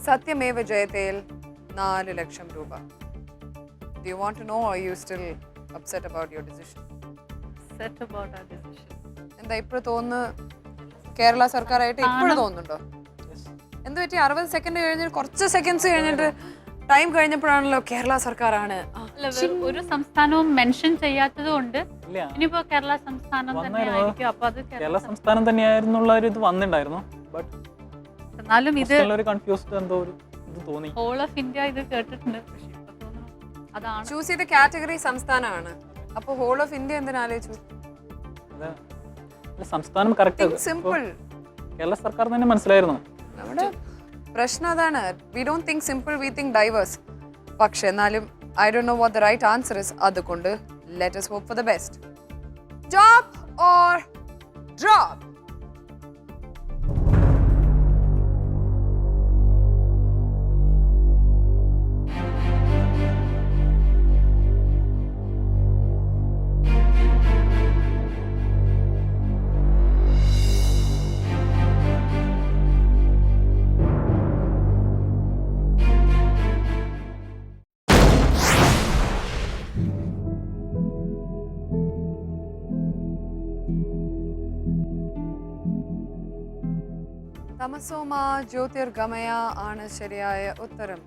സത്യമേവ ജയതേൽ 4 ലക്ഷം രൂപ. Do you want to know or are you still upset about your decision? Upset about our decision. എന്താ ഇപ്പോൾ തോന്നുന്നു കേരള സർക്കാരായിട്ട് ഇപ്പോഴും തോന്നുന്നുണ്ടോ? എന്ത് പറ്റി 60 സെക്കൻഡ് കഴിഞ്ഞ് കുറച്ച് സെക്കൻഡ്സ് കഴിഞ്ഞിട്ട് ടൈം കഴിഞ്ഞപ്പോഴാണല്ലോ കേരള സർക്കാരാണ്. ഒരു സംസ്ഥാനവും മെൻഷൻ ചെയ്യാത്തത് കൊണ്ട് ഇനിയിപ്പോ കേരള സംസ്ഥാനം തന്നെയായിരിക്കും. അപ്പൊ അത് കേരള സംസ്ഥാനം തന്നെയായിരുന്നുള്ള ഒരു ഇത് വന്നിട്ടുണ്ടായിരുന്നു. ബട്ട് എന്നാലും ഇത് ഒരു കൺഫ്യൂസ്ഡ് എന്തോ ഒരു ഇത് തോന്നി. ഹോൾ ഓഫ് ഇന്ത്യ ഇത് കേട്ടിട്ടുണ്ട്. അതാണ് ചൂസ് ചെയ്ത കാറ്റഗറി സംസ്ഥാനമാണ്. അപ്പോൾ ഹോൾ ഓഫ് ഇന്ത്യ എന്തിനാ ആലോചിച്ചു? സംസ്ഥാനം കറക്റ്റ് സിമ്പിൾ. കേരള സർക്കാർ തന്നെ മനസ്സിലായിരുന്നു. നമ്മുടെ പ്രശ്നം അതാണ്. We don't think simple, we think diverse. പക്ഷെ എന്നാലും I don't know what the right answer is. അതുകൊണ്ട് let us hope for the best. Job or drop? തമസോമ ജ്യോതിർഗമയ ആണ് ശരിയായ ഉത്തരം.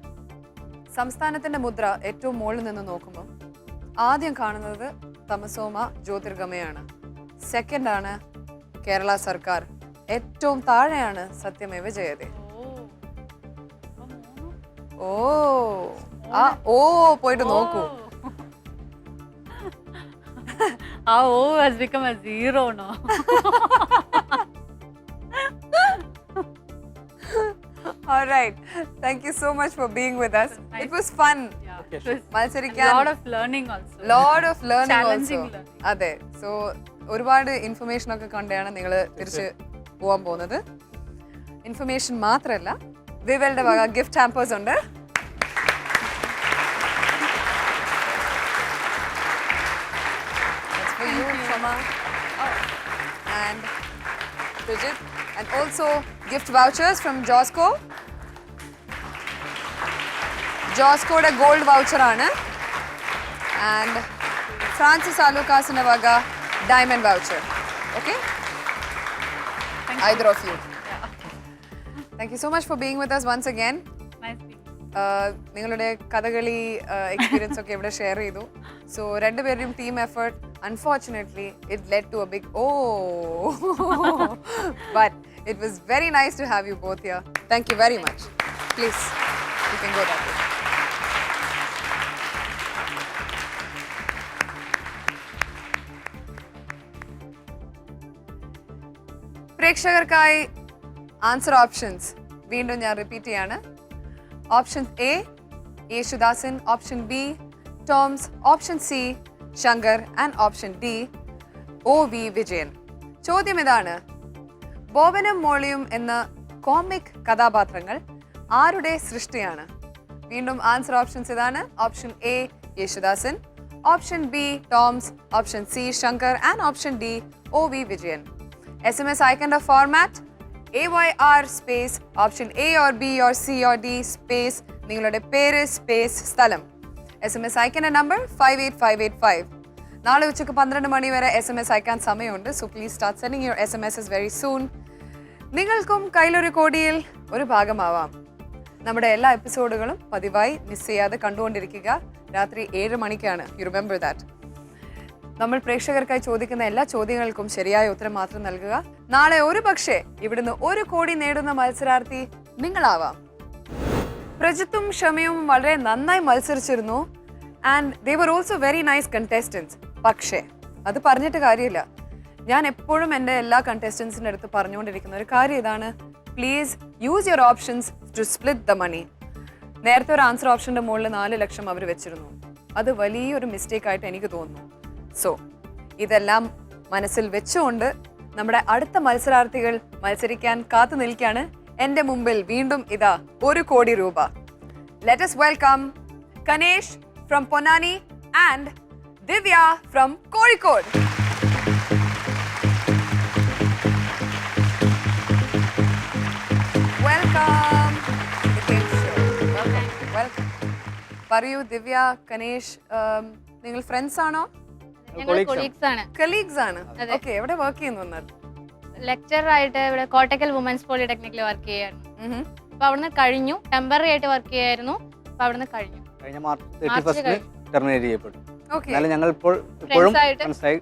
സംസ്ഥാനത്തിന്റെ മുദ്ര ഏറ്റവും മുകളിൽ നിന്ന് നോക്കുമ്പോൾ ആദ്യം കാണുന്നത് തമസോമ ജ്യോതിർഗമയാണ്. സെക്കൻഡ് ആണ് കേരള സർക്കാർ. ഏറ്റവും താഴെയാണ് സത്യമേവ ജയതേ. പോയിട്ട് നോക്കൂ. ആ ഓ has become a zero now. All right. Thank you so much for being with us. It was fun. A lot of learning also. Lot of learning Challenging also. learning. അതെ. സോ ഒരുപാട് information ഒക്കെ കണ്ടാണ് നിങ്ങൾ തിരിച്ച് പോകാൻ പോകുന്നത്. Information മാത്രമല്ല, വിവലിന്റെ വക ഗിഫ്റ്റ് ഹാമ്പേഴ്സ് ഉണ്ട്. That's for you, Shama. And Bridget. And also gift vouchers from Josco. ജോസ്കോയുടെ ഗോൾഡ് വൗച്ചർ ആണ്. ആൻഡ് ഫ്രാൻസിസ് ആലൂക്കാസിന്റെ വക diamond voucher. Okay, either of you. Thank you so much for being with us once again. നിങ്ങളുടെ Kathakali experience ഒക്കെ ഇവിടെ share ചെയ്തു. So രണ്ടുപേരുടെയും team effort unfortunately it led to a big but it was very nice to have you both here. Thank you very much. Please, you can go that way. പ്രേക്ഷകർക്കായി answer options വീണ്ടും ഞാൻ repeat ചെയ്യാണ്. Option A Yesudasan, option B Toms, option C Shankar and option D OV Vijayan. ചോദ്യം ഇതാണ്: ബോബനും മോളിയും എന്ന comic കഥാപാത്രങ്ങൾ ആരുടെ സൃഷ്ടിയാണ്? വീണ്ടും ആൻസർ ഓപ്ഷൻസ് ഇതാണ്. Option A Yesudasan, option B Toms, option C Shankar and option D OV Vijayan. SMS icon of format AYR space option A or B or C or D space നിങ്ങളുടെ പേര് സ്പേസ് സ്ഥലം. SMS അയക്കേണ്ട നമ്പർ 58585. നാളെ ഉച്ചയ്ക്ക് 12 മണി വരെ SMS അയക്കാൻ സമയമുണ്ട്. So please start sending your SMSs very soon. നിങ്ങൾക്കും കയ്യിലൊരു കോടിയിൽ ഒരു ഭാഗമാവാം. നമ്മുടെ എല്ലാ എപ്പിസോഡുകളും പതിവായി മിസ് ചെയ്യാതെ കണ്ടുകൊണ്ടിരിക്കുക. രാത്രി 7 മണിക്കാണ്. You remember that. നമ്മൾ പ്രേക്ഷകർക്കായി ചോദിക്കുന്ന എല്ലാ ചോദ്യങ്ങൾക്കും ശരിയായ ഉത്തരം മാത്രം നൽകുക. നാളെ ഒരു പക്ഷേ ഇവിടുന്ന് 1 കോടി നേടുന്ന മത്സരാർത്ഥി നിങ്ങളാവാം. പ്രജിത്തും ഷമയും വളരെ നന്നായി മത്സരിച്ചിരുന്നു. And they were also very nice contestants. പക്ഷേ അത് പറഞ്ഞിട്ട് കാര്യമില്ല. ഞാൻ എപ്പോഴും എൻ്റെ എല്ലാ കണ്ടസ്റ്റൻസിൻ്റെ അടുത്ത് പറഞ്ഞുകൊണ്ടിരിക്കുന്ന ഒരു കാര്യം ഇതാണ്: please use your options to split the money. നേരത്തെ ഒരു ആൻസർ ഓപ്ഷൻ്റെ മുകളിൽ 4 ലക്ഷം അവർ വെച്ചിരുന്നു. അത് വലിയൊരു മിസ്റ്റേക്ക് ആയിട്ട് എനിക്ക് തോന്നുന്നു. സോ ഇതെല്ലാം മനസ്സിൽ വെച്ചുകൊണ്ട് നമ്മുടെ അടുത്ത മത്സരാർത്ഥികൾ മത്സരിക്കാൻ കാത്തു നിൽക്കുകയാണ്. എൻ്റെ മുമ്പിൽ വീണ്ടും ഇതാ 1 കോടി രൂപ. Let us welcome Kanesh from Ponnani and Divya from Kozhikode. Welcome. പറയൂ ദിവ്യ, കനേഷ്, നിങ്ങൾ ഫ്രണ്ട്സ് ആണോ? ഞങ്ങൾ കൊളീഗ്സ് ആണ്. കലീഗ്സ് ആണ്. ഓക്കെ, എവിടെ വർക്ക് ചെയ്യുന്നു? എന്നാൽ ലെക്ചർ ആയിട്ട് ഇവിടെ കോട്ടക്കൽ വുമൻസ് പോളിടെക്നിക്കിൽ വർക്ക് ചെയ്യായിരുന്നു. അപ്പൊ അവിടുന്ന് കഴിഞ്ഞു. ടെമ്പററി ആയിട്ട് വർക്ക് ചെയ്യായിരുന്നു. അപ്പൊ അവിടുന്ന് കഴിഞ്ഞു. കഴിഞ്ഞ മാർച്ച് 31 ടെർമിനേറ്റ് ചെയ്യപ്പെട്ടു. ഓക്കെ, എന്നാലും ഞങ്ങൾ ഇപ്പോഴും ഫ്രണ്ട്സായി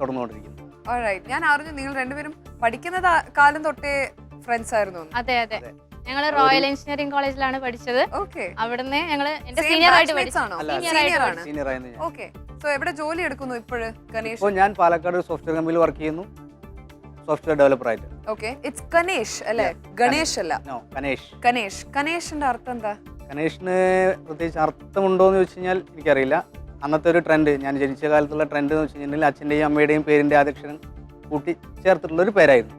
തുടർന്നുകൊണ്ടിരിക്കുന്നു. ഓൾറൈറ്റ്. ഞാൻ അറിഞ്ഞു നിങ്ങൾ രണ്ടുപേരും പഠിക്കുന്ന കാലം തൊട്ടേ ഫ്രണ്ട്സ് ആയിരുന്നു. അതെ അതെ, ഞങ്ങൾ റോയൽ എഞ്ചിനീയറിംഗ് കോളേജിലാണ് പഠിച്ചത്. ഓക്കെ, അവിടുന്ന് ഞങ്ങൾ എന്റെ സീനിയർ ആയിട്ട് പഠിച്ചു. സീനിയർ ആയിരുന്നു ഞാൻ. ഓക്കെ, സോ എവിടെ ജോലി എടുക്കുന്നു ഇപ്പോഴ് കനേഷ്? ഇപ്പോൾ ഞാൻ പാലക്കാട് ഒരു സോഫ്റ്റ്വെയർ കമ്പനിയിൽ വർക്ക് ചെയ്യുന്നു, സോഫ്റ്റ്വെയർ ഡെവലപ്പർ ആയിട്ട്. ഓക്കെ, ഇറ്റ്സ് കനേഷ് അല്ലേ? ഗണേഷ് അല്ല, കനേഷ്. കനേഷ്. കനേഷിന്റെ അർത്ഥം എന്താ? കനേഷിന് പ്രത്യേകിച്ച് അർത്ഥമുണ്ടോ എന്ന് ചോദിച്ചു കഴിഞ്ഞാൽ എനിക്കറിയില്ല. അന്നത്തെ ഒരു ട്രെൻഡ്, ഞാൻ ജനിച്ച കാലത്തുള്ള ട്രെൻഡ് എന്ന് വെച്ച് കഴിഞ്ഞാൽ അച്ഛൻ്റെയും അമ്മയുടെയും പേരിന്റെ ആദ്യക്ഷരം കൂട്ടി ചേർത്തിട്ടുള്ള ഒരു പേരായിരുന്നു.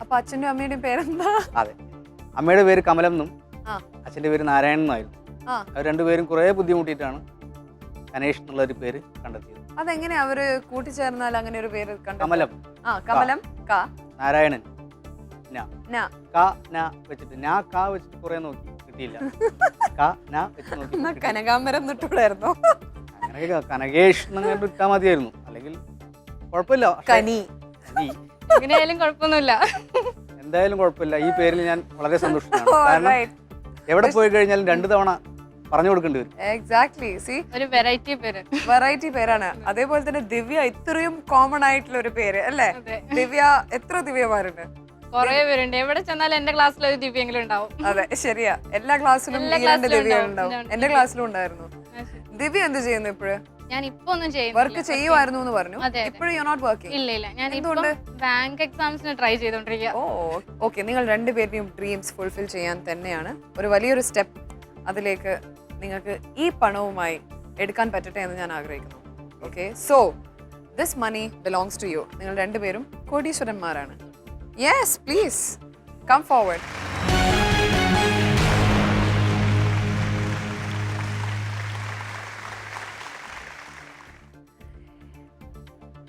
അപ്പൊ അച്ഛൻ്റെ അമ്മയുടെയും പേരെന്താ? അതെ, അമ്മയുടെ പേര് കമലം എന്നും അച്ഛൻ്റെ പേര് നാരായണൻ എന്നായിരുന്നു. അവർ രണ്ടുപേരും കുറെ ബുദ്ധിമുട്ടിയിട്ടാണ് കനേഷ് എന്നുള്ള ഒരു പേര് കണ്ടെത്തിയത്. അതെങ്ങനെ അവര് കൂട്ടിച്ചേർന്നാൽ അങ്ങനെ ഒരു പേര് കണ്ടു? കമലം, കമലം, നാരായണൻ, ന വെച്ചിട്ട് കുറെ നോക്കി, കിട്ടിയില്ല. വെച്ച് നോക്കി കനകാംബരം തൊട്ടുകൂടായിരുന്നോ? അങ്ങനെ കനകേഷ് എന്നങ്ങനെ ഇട്ടാ മതിയായിരുന്നു, അല്ലെങ്കിൽ കുഴപ്പമില്ല. കനി, എങ്ങനെയായാലും കുഴപ്പമൊന്നുമില്ല. എന്തായാലും കുഴപ്പമില്ല. ഈ പേരിൽ ഞാൻ വളരെ സന്തോഷമാണ്. കാരണം എവിടെ പോയി കഴിഞ്ഞാലും 2 തവണ പറഞ്ഞു കൊടുക്കേണ്ടി വരും. എക്സാക്ട്ലി. സി, ഒരു വെറൈറ്റി പേര്, വെറൈറ്റി പേരാണ്. അതേപോലെ തന്നെ ദിവ്യ ഇത്രയും കോമൺ ആയിട്ടുള്ള ഒരു പേര് അല്ലേ? ദിവ്യ, എത്ര ദിവ്യമാരുണ്ട്? കൊറേ പേരുണ്ട്. എവിടെ ചെന്നാലും എന്റെ ക്ലാസ്സിൽ ഒരു ദിവ്യെങ്കിലും ഉണ്ടാവും. അതെ, ശരിയാ. എല്ലാ ക്ലാസ്സിലും ദിവ്യ ഉണ്ടാവും. എന്റെ ക്ലാസ്സിലും ഉണ്ടായിരുന്നു. ദിവ്യ എന്ത് ചെയ്യുന്നു ഇപ്പോഴ്? ഞാൻ ഇപ്പൊ ഒന്നും വർക്ക് ചെയ്യുമായിരുന്നു എന്ന് പറഞ്ഞു. ഇപ്പോഴും യു നോട്ട് വർക്കിംഗ്? ഇല്ല ഇല്ല, ഞാൻ ബാങ്ക് എക്സാംസിന് ട്രൈ ചെയ്തോണ്ടിരിക്കുക. ഓക്കെ, നിങ്ങൾ രണ്ടുപേരുടെയും ഡ്രീംസ് ഫുൾഫിൽ ചെയ്യാൻ തന്നെയാണ്. ഒരു വലിയൊരു സ്റ്റെപ്പ് അതിലേക്ക് നിങ്ങൾക്ക് ഈ പണവുമായി എടുക്കാൻ പറ്റട്ടെ എന്ന് ഞാൻ ആഗ്രഹിക്കുന്നു. Okay, so this money belongs to you. നിങ്ങൾ രണ്ടുപേരും കോടീശ്വരന്മാരാണ്. Yes, please come forward.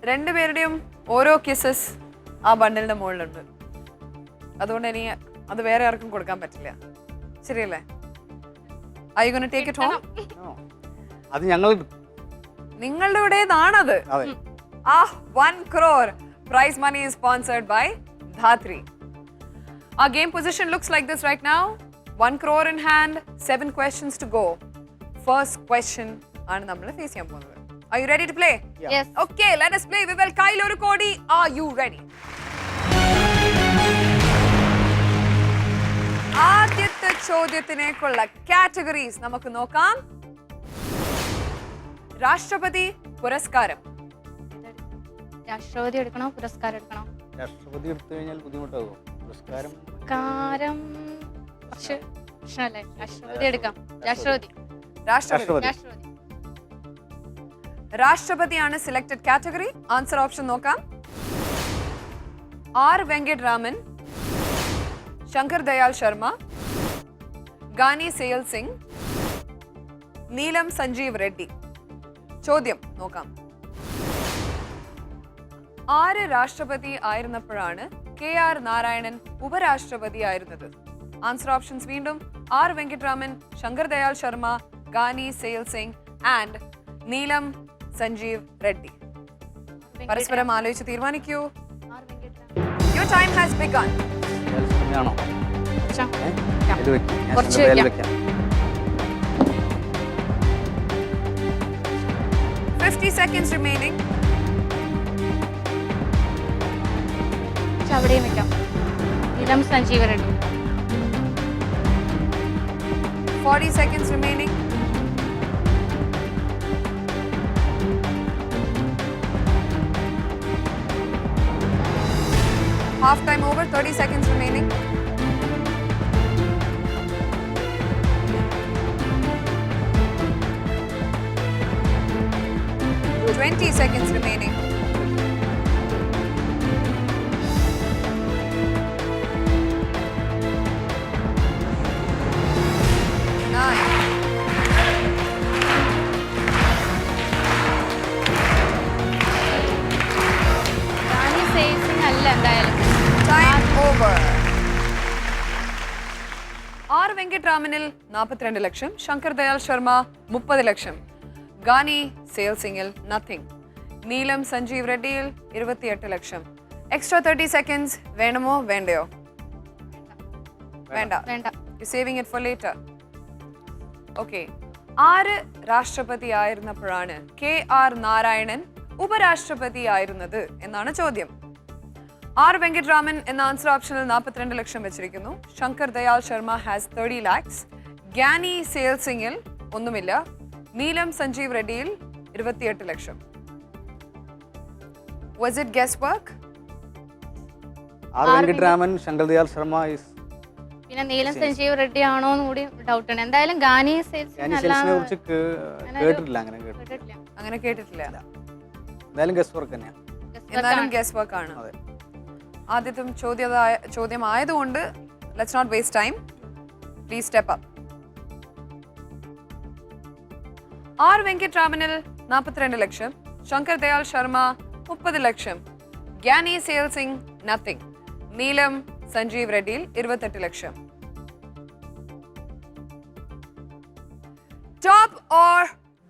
രണ്ടുപേരുടെയും ഓരോ കിസസ് ആ ബണ്ടിലിന്റെ മുകളിലുണ്ട്. അതുകൊണ്ട് ഇനി അത് വേറെ ആർക്കും കൊടുക്കാൻ പറ്റില്ല. ശരിയല്ലേ? Are you going to take it home? അത് ഞങ്ങൾ നിങ്ങളുടേതാണത്. 1 crore prize money is sponsored by Dhatri. Our game position looks like this right now. 1 crore in hand, 7 questions to go. First question ആണ് നമ്മൾ ഫേസ് ചെയ്യാൻ പോകുന്നത്. Are you ready to play? Yes. Okay, let us play. Vivel, Kyle oru kodi. Are you ready? ആദ്യത്തെ ചോദ്യത്തിനേക്കുള്ള categories നമുക്ക് നോക്കാം. രാഷ്ട്രപതി പുരസ്കാരം. രാഷ്ട്രപതി എടുക്കണോ പുരസ്കാരം എടുക്കണോ? രാഷ്ട്രപതി എടുത്തു കഴിഞ്ഞാൽ ബുദ്ധിമുട്ടാകുമോ? പുരസ്കാരം പ്രശ്നമല്ലേ? രാഷ്ട്രപതി എടുക്കാം. രാഷ്ട്രപതി. രാഷ്ട്രപതിയാണ് സെലക്ടഡ് കാറ്റഗറി. ആൻസർ ഓപ്ഷൻ നോക്കാം. ആർ വെങ്കട്ടരാമൻ, ശങ്കർ ദയാൽ ശർമ്മ, ഗാനി സെയിൽ സിംഗ്, നീലം സഞ്ജീവ് റെഡ്ഡി. ചോദ്യം നോക്കാം. ആര് രാഷ്ട്രപതി ആയിരുന്നപ്പോഴാണ് KR നാരായണൻ ഉപരാഷ്ട്രപതി ആയിരുന്നത്? ആൻസർ ഓപ്ഷൻസ് വീണ്ടും. R Venkataraman, Shankar Dayal Sharma, Giani Zail Singh and Neelam Sanjiva Reddy. പരസ്പരം ആലോചിച്ച് തീരുമാനിക്കൂ. Your time has begun. ആണോ? കുറച്ച് 50 seconds remaining. അവിടെയും വെക്കാം. നീലം Sanjiva Reddy. 40 seconds remaining. Half time over, 30 seconds remaining. 20 seconds remaining. 9. Giani Zail Singh അല്ല എന്തായാലും. Time over. ആർ വെങ്കട്ടരാമൻ വെങ്കിട്ടരാമനിൽ 42 ലക്ഷം, ശങ്കർ ദയാൽ ശർമ്മ 30 ലക്ഷം, ഗാനി സെയിൽ സിംഗിൽ നത്തിങ്, നീലം സഞ്ജീവ് റെഡ്ഡിയിൽ 28 ലക്ഷം. എക്സ്ട്രാ 30 സെക്കൻഡ്സ് വേണമോ വേണ്ടയോ? വേണ്ട. വേണ്ട. You saving it for later. Okay. ആര് രാഷ്ട്രപതി ആയിരുന്നപ്പോഴാണ് KR നാരായണൻ ഉപരാഷ്ട്രപതി ആയിരുന്നത് എന്നാണ് ചോദ്യം. R വെങ്കിട്ടരാമൻ എന്ന ആൻസർ ഓപ്ഷനിൽ 42 ലക്ഷം വെച്ചിരിക്കുന്നു. Shankar Dayal Sharma has 30 lakhs. ഗ്യാനി സെയിൽ സിംഗിൽ ഒന്നുമില്ല. നീലം സഞ്ജീവ് റെഡ്ഡിയിൽ 28 ലക്ഷം. Was it guesswork? R Venkataraman, Shankar Dayal Sharma is പിന്നെ നീലം സഞ്ജീവ് റെഡ്ഡി ആണോ എന്ന് കൂടി ഡൗട്ട് ഉണ്ട്. എന്തായാലും ഗാനി സെയിൽസിനെ സെയിൽസിനെ കുറിച്ച് കേട്ടിട്ടില്ല, അങ്ങനെ കേട്ടിട്ടില്ല. കേട്ടിട്ടില്ല. അങ്ങനെ കേട്ടിട്ടില്ല. എന്തായാലും ഗസ് വർക്ക് തന്നെയാണ്. എന്നാലും ഗസ് വർക്ക് ആണ്. അതെ. ആദ്യത്തെ ചോദ്യം ആയതുകൊണ്ട് let's not waste time. Please step up. R വെങ്കിട്ടരാമനിൽ 42 ലക്ഷം, ശങ്കർ ദയാൽ ശർമ്മ 30 ലക്ഷം, ഗ്യാനി സെയിൽ സിംഗ് നത്തിങ്, നീലം സഞ്ജീവ് റെഡ്ഡിയിൽ 28 ലക്ഷം. Top or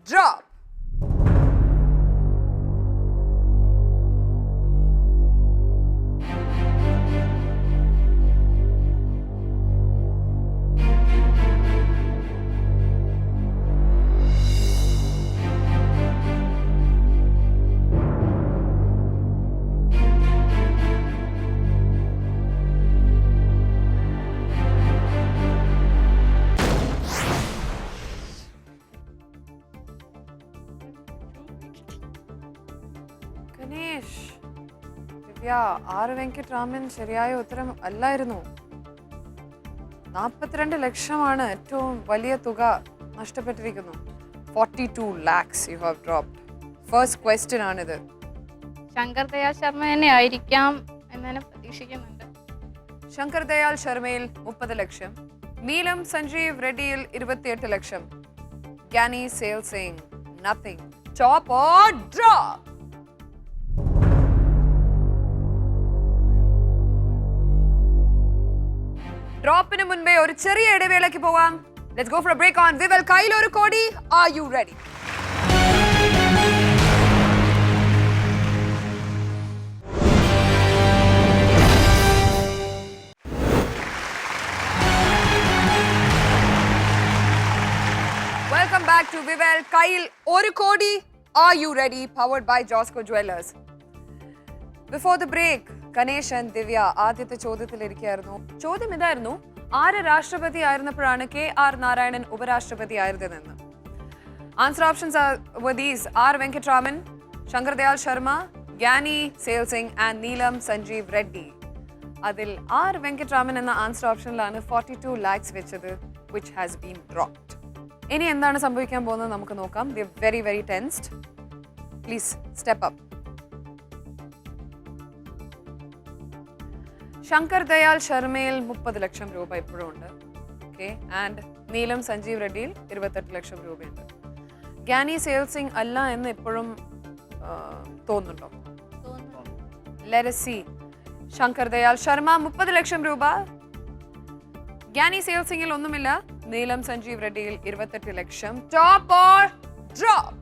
drop? Ganesh, Divya, R Venkataraman ശരിയായ ഉത്തരം അല്ലായിരുന്നു. 42 ലക്ഷമാണ് ഏറ്റവും വലിയ തുക നഷ്ടപ്പെട്ടിരിക്കുന്നു. 42 lakhs you have dropped. First question ആണിത്. ശങ്കർ ദയാൽ ശർമ്മ തന്നെ ആയിരിക്കാം എന്ന് പ്രതീക്ഷിക്കുന്നുണ്ട്. ശങ്കർ ദയാൽ ശർമ്മയിൽ 30 ലക്ഷം, നീലം സഞ്ജീവ് റെഡ്ഡിയിൽ 28 ലക്ഷം, Giani Zail Singh nothing. Top or drop? ഡ്രോപ്പിന് മുൻപേ ഒരു ചെറിയ ഇടവേളയ്ക്ക് പോവാം. Let's go for a break on വിവൽ കയ്യിൽ ഒരു കോടി. Are you ready? Welcome back to വിവൽ കയ്യിൽ ഒരു കോടി. Are you ready? Powered by Josco jewellers. Before the break Ganesh and ദിവ്യ ആദ്യത്തെ ചോദ്യത്തിലിരിക്കുകയായിരുന്നു. ചോദ്യം ഇതായിരുന്നു, ആര് രാഷ്ട്രപതി ആയിരുന്നപ്പോഴാണ് KR നാരായണൻ ഉപരാഷ്ട്രപതി ആയിരുന്നതെന്ന്. Answer options were these: R Venkataraman, Shankar Dayal Sharma, Giani Zail Singh and Neelam Sanjiva Reddy. അതിൽ R വെങ്കിട്ടരാമൻ എന്ന ആൻസർ ഓപ്ഷനിലാണ് 42 lakhs വെച്ചത്, which has been dropped. ഇനി എന്താണ് സംഭവിക്കാൻ പോകുന്നത് നമുക്ക് നോക്കാം. They are very very tensed. Please step up. Shankar Dayal ശർമ്മയിൽ 30 ലക്ഷം രൂപ ഇപ്പോഴും ഉണ്ട്. ഓക്കെ. ആൻഡ് നീലം സഞ്ജീവ് റെഡ്ഡിയിൽ 28 ലക്ഷം രൂപയുണ്ട്. ഗ്യാനി സെയിൽ സിംഗ് അല്ല എന്ന് ഇപ്പോഴും തോന്നുന്നുണ്ടോ? Let us see. Shankar Dayal Sharma 30 ലക്ഷം രൂപ, ഗ്യാനി സെയിൽ സിംഗിൽ ഒന്നുമില്ല, നീലം സഞ്ജീവ് റെഡ്ഡിയിൽ 28 ലക്ഷം. Top or drop?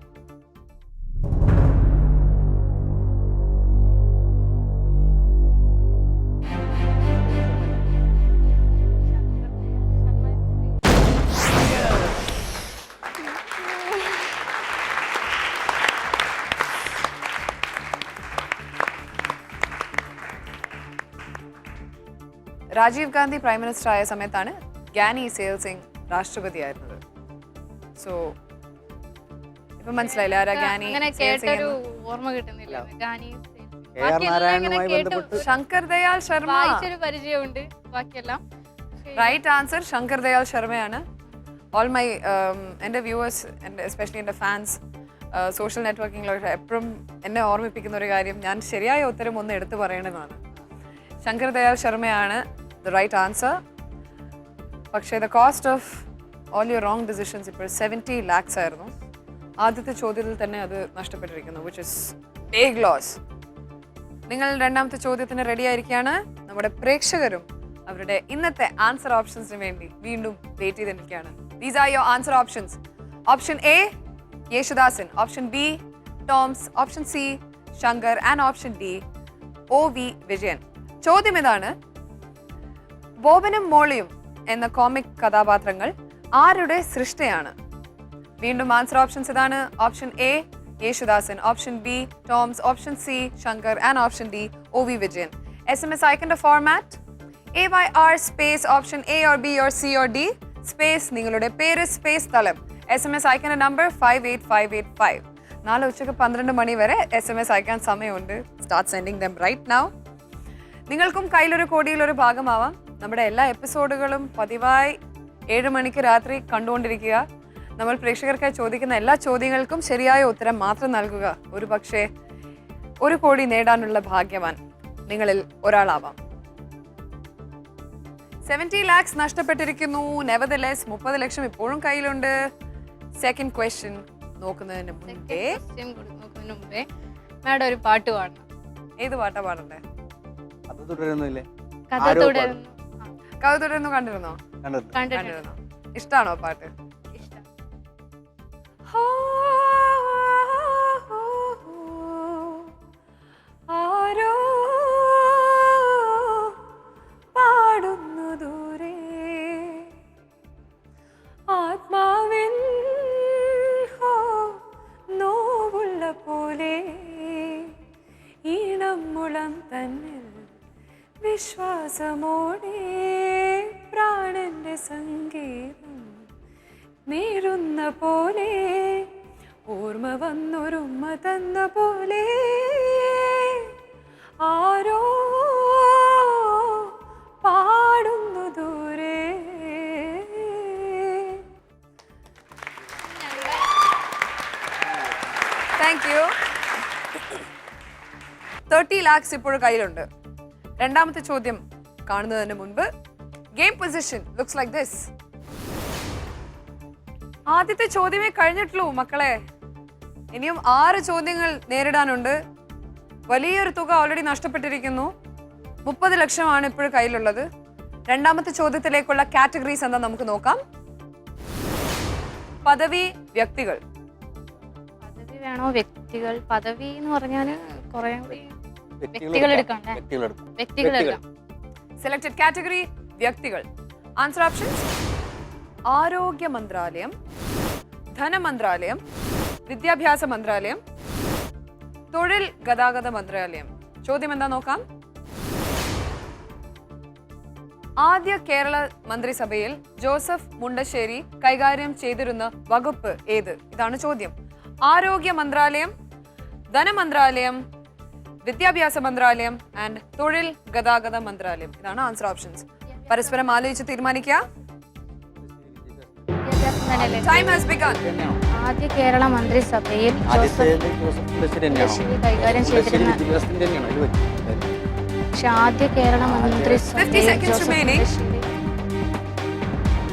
Rajiv Gandhi prime minister ആയ സമയത്താണ് ഗ്യാനി സെയിൽ സിംഗ് രാഷ്ട്രപതി ആയിരുന്നത്. സോ ഇപ്പൊ മനസ്സിലായില്ല ആരാ ഗ്യാനി അങ്ങനെ സെയിൽ സിംഗ് കേട്ടൊരു എന്ന്? ഓർമ്മ കിട്ടുന്നില്ല. ഗാനി KR നാരായണനുമായി ബന്ധപ്പെട്ട് ശങ്കർ ദയാൽ ശർമ്മ. വായിച്ചൊരു പരിചയമുണ്ട്, ബാക്കിയെല്ലാം റൈറ്റ് ആൻസർ ശങ്കർ ദയാൽ ശർമ്മയാണ്. ഓൾ മൈ എൻ്റെ വ്യൂവേഴ്സ്, എൻ്റെ എസ്പെഷ്യലി എൻ്റെ ഫാൻസ് സോഷ്യൽ നെറ്റ്വർക്കിങ്ങിലൊക്കെ എപ്പോഴും എന്നെ ഓർമ്മിപ്പിക്കുന്ന ഒരു കാര്യം, ഞാൻ ശരിയായ ഉത്തരം ഒന്ന് എടുത്തു പറയേണ്ടതാണ്. ശങ്കർ ദയാൽ ശർമ്മയാണ് ദ റൈറ്റ് ആൻസർ. പക്ഷേ the cost of all your wrong decisions ഇപ്പോൾ 70 lakhs ആയിരുന്നു. ആദ്യത്തെ ചോദ്യത്തിൽ തന്നെ അത് നഷ്ടപ്പെട്ടിരിക്കുന്നു, വിച്ച് ഇസ് ബിഗ് ലോസ്. നിങ്ങൾ രണ്ടാമത്തെ ചോദ്യത്തിന് റെഡി ആയിരിക്കുകയാണ്. നമ്മുടെ പ്രേക്ഷകരും അവരുടെ ഇന്നത്തെ ആൻസർ ഓപ്ഷൻസിന് വേണ്ടി വീണ്ടും വെയിറ്റ് ചെയ്ത് നിൽക്കുകയാണ്. These are your answer options. Option A Yesudasan, option B Toms, option C Shankar and option D OV Vijayan. ചോദ്യം ഇതാണ്, ബോബനും മോളിയും എന്ന കോമിക് കഥാപാത്രങ്ങൾ ആരുടെ സൃഷ്ടിയാണ്? വീണ്ടും ആൻസർ ഓപ്ഷൻസ് ഇതാണ്. Option A Yesudasan, option B Toms, option C Shankar and option D OV Vijayan. SMS അയക്കേണ്ട format AYR space option A or B or C or D space നിങ്ങളുടെ പേര് സ്പേസ് സ്ഥലം. SMS അയക്കേണ്ട നമ്പർ 58585. നാളെ ഉച്ചയ്ക്ക് 12 മണി വരെ SMS അയക്കാൻ സമയമുണ്ട്. Start sending them right now. നിങ്ങൾക്കും കയ്യിലൊരു കോടിയിലൊരു ഭാഗമാവാം. നമ്മുടെ എല്ലാ എപ്പിസോഡുകളും പതിവായി 7 മണിക്ക് രാത്രി കണ്ടുകൊണ്ടിരിക്കുക. നമ്മൾ പ്രേക്ഷകർക്കായി ചോദിക്കുന്ന എല്ലാ ചോദ്യങ്ങൾക്കും ശരിയായ ഉത്തരം മാത്രം നൽകുക. ഒരു പക്ഷേ 1 കോടി നേടാനുള്ള ഭാഗ്യവാൻ നിങ്ങളിൽ ഒരാളാവാം. 70 lakhs നഷ്ടപ്പെട്ടിരിക്കുന്നു. നെവർദലെസ് 30 ലക്ഷം ഇപ്പോഴും കയ്യിലുണ്ട്. സെക്കൻഡ് ക്വസ്റ്റ്യൻ നോക്കുന്നതിന് മുമ്പേ നോക്കുന്നതിന് മുമ്പേ മാഡം ഒരു പാട്ട് പാടണം. ഏത് പാട്ടാ പാടണ്ടേ? അത് തുടരുന്നില്ലേ? കഥ ആരോ തുടരുന്നു. കഥ തുടരുന്നു കണ്ടിരുന്നോ? കണ്ടിട്ടുണ്ട്. കണ്ടിരുന്നോ? ഇഷ്ടാണോ പാട്ട്? ഇഷ്ടം. ആരോ പാടുന്നു ദൂരെ ആത്മാവിൻ നോവുള്ള പോലെ ഈണം മുളം തന്നിൽ വിശ്വാസമോടെ പ്രാണന്റെ സംഗീതം നേരുന്ന പോലെ ഓർമ്മ വന്നൊരുമ്മ തന്ന പോലെ ആരോ പാടുന്നു ദൂരെ. Thank you. 30 lakhs ഇപ്പോഴും കയ്യിലുണ്ട്. രണ്ടാമത്തെ ചോദ്യം കാണുന്നതിന് മുൻപ് game position looks like this. ആദ്യത്തെ ചോദ്യമേ കഴിഞ്ഞിട്ടുള്ളൂ മക്കളെ. ഇനിയും 6 ചോദ്യങ്ങൾ നേരിടാനുണ്ട്. വലിയൊരു തുക ഓൾറെഡി നഷ്ടപ്പെട്ടിരിക്കുന്നു. 30 ലക്ഷമാണ് ഇപ്പോഴും കയ്യിലുള്ളത്. രണ്ടാമത്തെ ചോദ്യത്തിലേക്കുള്ള കാറ്റഗറീസ് എന്താ നമുക്ക് നോക്കാം. പദവി, വ്യക്തികൾ. പദവി വേണോ വ്യക്തികൾ? പദവി എന്ന് പറഞ്ഞാൽ കുറെ വ്യക്തികൾ എടുക്കണ്ടേ? വ്യക്തികൾ എടുക്കാം. സെലക്ടഡ് കാറ്റഗറി വ്യക്തികൾ. ആൻസർ ഓപ്ഷൻസ് ആരോഗ്യ മന്ത്രാലയം, ധനമന്ത്രാലയം, വിദ്യാഭ്യാസ മന്ത്രാലയം, തൊഴിൽ ഗതാഗത മന്ത്രാലയം. ചോദ്യം എന്താ നോക്കാം. ആദ്യ കേരള മന്ത്രിസഭയിൽ ജോസഫ് മുണ്ടശ്ശേരി കൈകാര്യം ചെയ്തിരുന്ന വകുപ്പ് ഏത്? ഇതാണ് ചോദ്യം. ആരോഗ്യ മന്ത്രാലയം, ധനമന്ത്രാലയം, വിദ്യാഭ്യാസ മന്ത്രാലയം ആൻഡ് തൊഴിൽ ഗതാഗത മന്ത്രാലയം. ഇതാണ് ആൻസർ ഓപ്ഷൻസ്. പരസ്പരം ആലോചിച്ച് തീരുമാനിക്കുക. വിദ്യാഭ്യാസം തന്നെയല്ലേ? Time has begun. ആദ്യ കേരള മന്ത്രിസഭയിൽ മുണ്ടശ്ശേരി കൈകാര്യം ചെയ്തിരുന്ന പക്ഷെ ആദ്യ കേരള 50 seconds remaining.